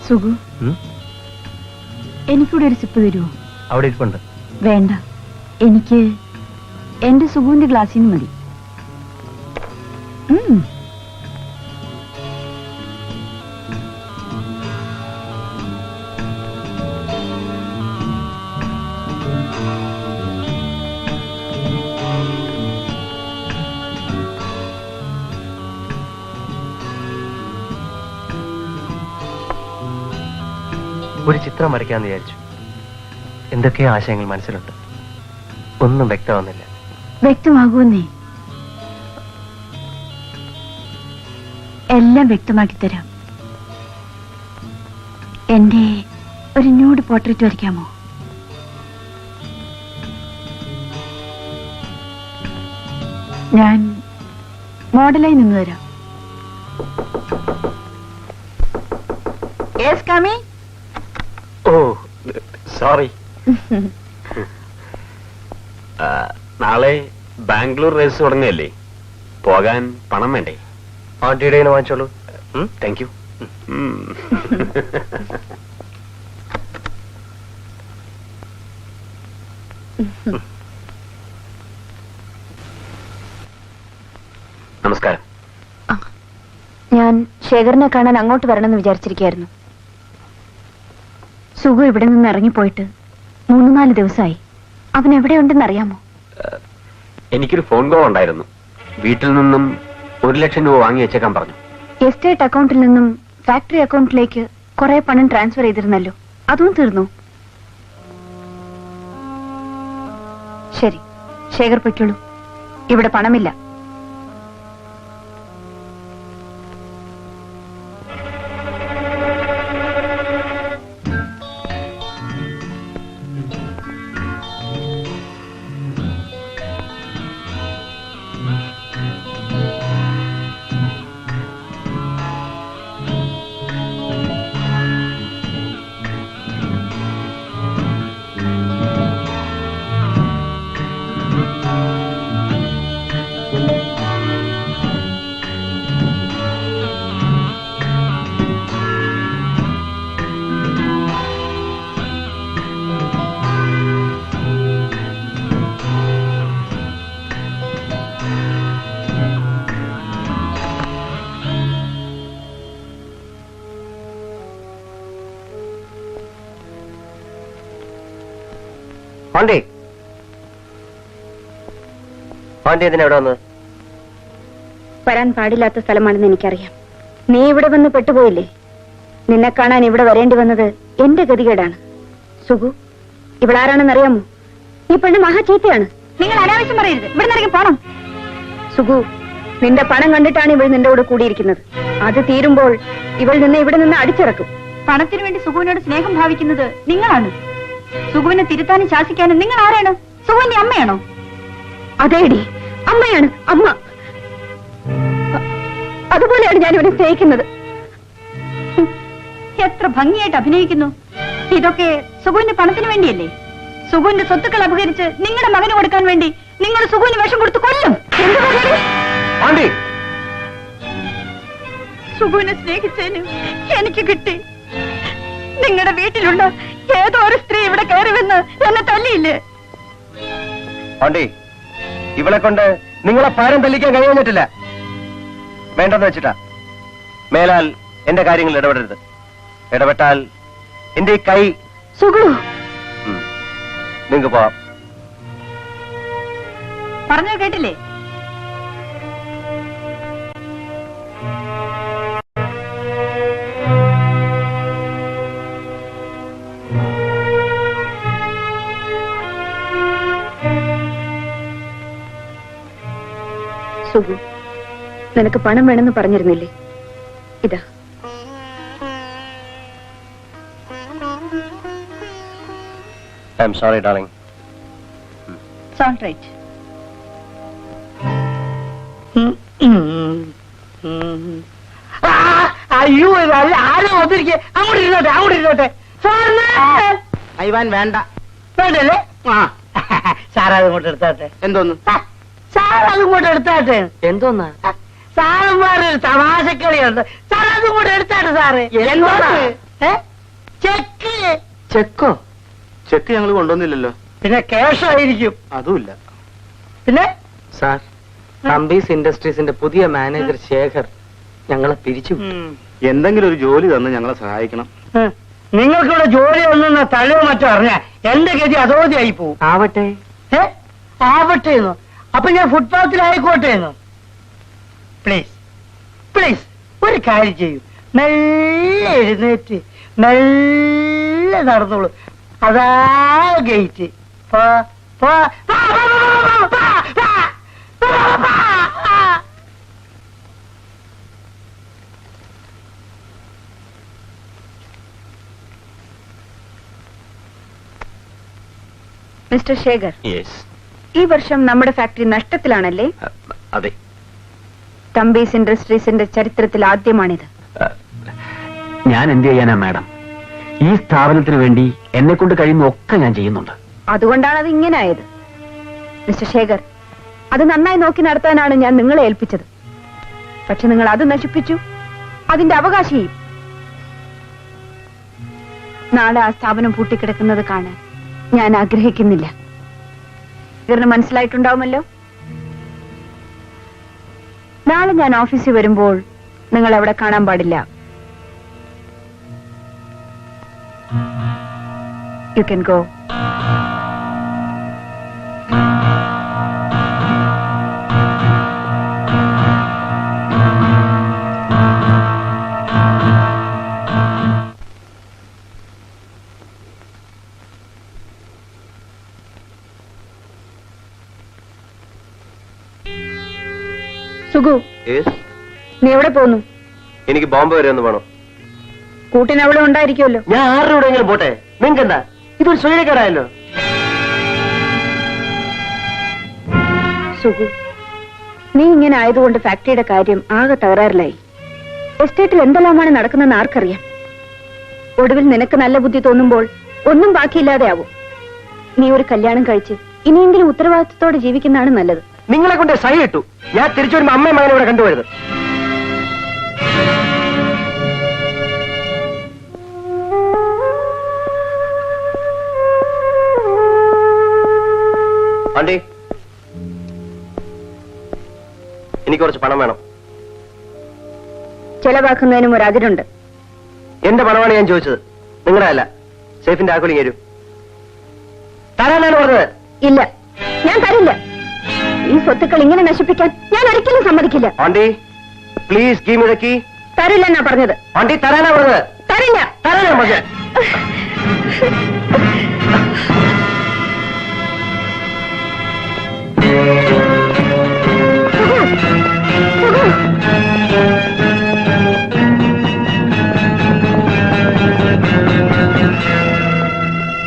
സുഖു, എനിക്കൂടെ ഒരു സിപ്പ് തരുമോ? അവിടെ ഇരിപ്പുണ്ട്. വേണ്ട, എനിക്ക് എന്റെ സുഖുവിന്റെ ഗ്ലാസ്സിൽ നിന്ന് മതി. ഒരു ചിത്രം വരയ്ക്കാന്ന് വിചാരിച്ചു. എന്തൊക്കെയോ ആശയങ്ങൾ മനസ്സിലുണ്ട്, ഒന്നും വ്യക്തമാകുന്നില്ല. വ്യക്തമാകുമെന്നേ, എല്ലാം വ്യക്തമാക്കി തരാം. എന്റെ ഒരു ന്യൂഡ് പോർട്രേറ്റ് വരയ്ക്കാമോ? ഞാൻ മോഡലായി നിന്ന് തരാം. Yes, coming. Oh sorry. നാളെ ബാംഗ്ലൂർ റേസ് തുടങ്ങല്ലേ, പോകാൻ പണം വേണ്ടേ? ആന്റിയുടെ വാങ്ങിച്ചോളൂ. Thank you. നമസ്കാരം. ഞാൻ ശേഖരനെ കാണാൻ അങ്ങോട്ട് വരണമെന്ന് വിചാരിച്ചിരിക്കുകയായിരുന്നു. സുഖു ഇവിടെ നിന്ന് ഇറങ്ങിപ്പോയിട്ട് 3-4 ദിവസമായി. അവൻ എവിടെയുണ്ടെന്ന് അറിയാമോ? എനിക്കൊരു ഫോൺ കോൾ ഉണ്ടായിരുന്നു. വീട്ടിൽ നിന്നും 1 ലക്ഷം രൂപ വാങ്ങി വെച്ചേക്കാൻ പറഞ്ഞു. എസ്റ്റേറ്റ് അക്കൗണ്ടിൽ നിന്നും ഫാക്ടറി അക്കൗണ്ടിലേക്ക് കുറെ പണം ട്രാൻസ്ഫർ ചെയ്തിരുന്നല്ലോ, അതും തീർന്നു. ശരി, ശേഖർ പൊയ്ക്കോളൂ, ഇവിടെ പണമില്ല. ആന്റി, ആന്റി എന്തിനാ ഇവിടെ വന്നത്? വരാൻ പാടില്ലാത്ത സ്ഥലമാണെന്ന് എനിക്കറിയാം. നീ ഇവിടെ വന്ന് പെട്ടുപോയില്ലേ? നിന്നെ കാണാൻ ഇവിടെ വരേണ്ടി വന്നത് എന്റെ ഗതികേടാണ്. സുഖു, ഇവളാരാണെന്ന് അറിയാമോ? ഈ പെണ്ണ് മഹാ ചീത്തയാണ്. നിങ്ങൾ അനാവശ്യം പറയരുത്, ഇവിടെ നിറങ്ങി പോണം. സുഖു, നിന്റെ പണം കണ്ടിട്ടാണ് ഇവൾ നിന്റെ കൂടെ കൂടിയിരിക്കുന്നത്. അത് തീരുമ്പോൾ ഇവൾ നിന്നെ ഇവിടെ നിന്ന് അടിച്ചിറക്കും. പണത്തിനു വേണ്ടി സുഖുവിനോട് സ്നേഹം ഭാവിക്കുന്നത് നിങ്ങളാണ്. സുഖുവിനെ തിരുത്താനും ശാസിക്കാനും നിങ്ങൾ ആരാണ്? സുഖുവിന്റെ അമ്മയാണോ? അതേടി, അമ്മയാണ് അമ്മ. അതുപോലെയാണ് ഞാൻ ഇവനെ സ്നേഹിക്കുന്നത്. എത്ര ഭംഗിയായിട്ട് അഭിനയിക്കുന്നു. ഇതൊക്കെ സുഖുവിന്റെ പണത്തിന് വേണ്ടിയല്ലേ? സുഖുവിന്റെ സ്വത്തുക്കൾ അപഹരിച്ച് നിങ്ങളുടെ മകന് കൊടുക്കാൻ വേണ്ടി നിങ്ങൾ സുഖുവിന് വിഷം കൊടുത്ത് കൊല്ലും. സുഖുവിനെ സ്നേഹിച്ചതിന് എനിക്ക് കിട്ടി. നിങ്ങളുടെ വീട്ടിലുള്ള ഏതോ ഒരു സ്ത്രീ ഇവിടെ കയറി വന്ന് എന്നെ തല്ലിയില്ലേ? ആന്റി, ഇവളെ കൊണ്ട് നിങ്ങളെ പാരം തല്ലിക്കാൻ കഴിയുന്നിട്ടില്ല. വേണ്ടെന്ന് വെച്ചിട്ടാ. മേലാൽ എന്റെ കാര്യങ്ങൾ ഇടപെടരുത്. ഇടപെട്ടാൽ എന്റെ കൈ. സുഖു, നിങ്ങൾക്ക് പോവാം. പറഞ്ഞു കേട്ടില്ലേ? സുഖു, നിനക്ക് പണം വേണമെന്ന് പറഞ്ഞിരുന്നില്ലേ? ഇതാ. I am sorry darling. It's all right. അയ്യോ, ആരും വന്നിരിക്കേ. അങ്ങോട്ട് ഇരുന്നോട്ടെ, അങ്ങോട്ട് ഇരുന്നോട്ടെ. അയ്യാൻ വേണ്ട, വേണ്ടല്ലേ? ആ, സാറത് ഇങ്ങോട്ട് എടുത്താട്ടെ. എന്തോന്ന്? സാറത് ഇങ്ങോട്ട് എടുത്താട്ടെ. എന്തോന്നാ? സാറന്മാരൊരു തമാശക്കളിയുണ്ട്. സാറത് ഇങ്ങോട്ട് എടുത്താട്ടെ. സാറ് എന്തോന്ന്? ചെക്ക്. ചെക്കോ? ചെക്ക് ഞങ്ങൾ കൊണ്ടുവന്നില്ലല്ലോ. പിന്നെ ക്യാഷ് ആയിരിക്കും. അതുമില്ല. പിന്നെ സാർ, തമ്പീസ് ഇൻഡസ്ട്രീസിന്റെ പുതിയ മാനേജർ ശേഖർ ഞങ്ങളെ പിരിച്ചു. എന്തെങ്കിലും ഒരു ജോലി തന്ന് ഞങ്ങളെ സഹായിക്കണം. നിങ്ങൾക്കിവിടെ ജോലി ഒന്നും തലയോ മറ്റോ അറിഞ്ഞാ എന്റെ ഗതി അതോധിയായി പോവും. ആവട്ടെ. ആവട്ടെ എന്നോ? അപ്പൊ ഞാൻ ഫുട്പാത്തിലായിക്കോട്ടെ എന്നോ? പ്ലീസ് പ്ലീസ് ഒരു കാര്യം ചെയ്യൂ. മെല്ലെ എഴുന്നേറ്റ് മെല്ലെ നടന്നോളൂ. അതാ ഗേറ്റ്. Mister Shekhar, yes. ഈ വർഷം നമ്മുടെ ഫാക്ടറി നഷ്ടത്തിലാണല്ലേ? അതെ. തമ്പീസ് ഇൻഡസ്ട്രീസിന്റെ ചരിത്രത്തിൽ ആദ്യമാണിത്. ഞാൻ എന്ത് ചെയ്യാനാ മാഡം? ഈ സ്ഥാപനത്തിന് വേണ്ടി എന്നെ കൊണ്ട് കഴിയുന്ന ഒക്കെ ഞാൻ ചെയ്യുന്നുണ്ട്. അതുകൊണ്ടാണ് അത് ഇങ്ങനെ ആയത്. മിസ്റ്റർ ശേഖർ, അത് നന്നായി നോക്കി നടത്താനാണ് ഞാൻ നിങ്ങളെ ഏൽപ്പിച്ചത്. പക്ഷെ നിങ്ങൾ അത് നശിപ്പിച്ചു, അതിന്റെ അവകാശിയും. നാളെ ആ സ്ഥാപനം പൂട്ടിക്കിടക്കുന്നത് കാണാൻ ഞാൻ ആഗ്രഹിക്കുന്നില്ല. ശേഖറിന് മനസ്സിലായിട്ടുണ്ടാവുമല്ലോ. നാളെ ഞാൻ ഓഫീസിൽ വരുമ്പോൾ നിങ്ങൾ അവിടെ കാണാൻ പാടില്ല. You can go. സുഗു, നീ എവിടെ പോന്നു? എനിക്ക് ബോംബെ വരെ ഒന്ന് വേണം. കൂട്ടിന് അവിടെ ഉണ്ടായിരിക്കുമല്ലോ. ഞാൻ ആരുടെ കൂടെയെങ്കിലും പോട്ടെ, നിങ്ങൾക്ക് എന്താ? ഇതൊരു സ്വൈര്യക്കേടായല്ലോ. സുഗു, നീ ഇങ്ങനെ ആയതുകൊണ്ട് ഫാക്ടറിയുടെ കാര്യം ആകെ തകരാറിലായി. എസ്റ്റേറ്റിൽ എന്തെല്ലാമാണ് നടക്കുന്നതെന്ന് ആർക്കറിയാം. ഒടുവിൽ നിനക്ക് നല്ല ബുദ്ധി തോന്നുമ്പോൾ ഒന്നും ബാക്കിയില്ലാതെ ആവും. നീ ഒരു കല്യാണം കഴിച്ച് ഇനിയെങ്കിലും ഉത്തരവാദിത്വത്തോടെ ജീവിക്കുന്നതാണ് നല്ലത്. നിങ്ങളെ കൊണ്ട് സഹി ഇട്ടു. ഞാൻ തിരിച്ചു വരുമ്പോ അമ്മയും മകനെ ഇവിടെ കണ്ടുവരുത്. ആണ്ടി, എനിക്ക് കുറച്ച് പണം വേണം. ചെലവാക്കുന്നതിനും ഒരു അതിരുണ്ട്. എന്റെ പണമാണ് ഞാൻ ചോദിച്ചത്, നിങ്ങളുടെ അല്ല. സേഫിന്റെ ആക്കുലിങ് തരൂ. തരാനാണ് പറഞ്ഞത്. ഇല്ല, ഞാൻ തരില്ല. ഈ സ്വത്തുക്കൾ ഇങ്ങനെ നശിപ്പിക്കാൻ ഞാൻ ഒരിക്കലും സമ്മതിക്കില്ല. Andi, please give me the key. തരില്ലെന്നാ പറഞ്ഞത്. ആണ്ടി, തരാനാ പറഞ്ഞത്. തരില്ല. തരാനാ പറഞ്ഞത്.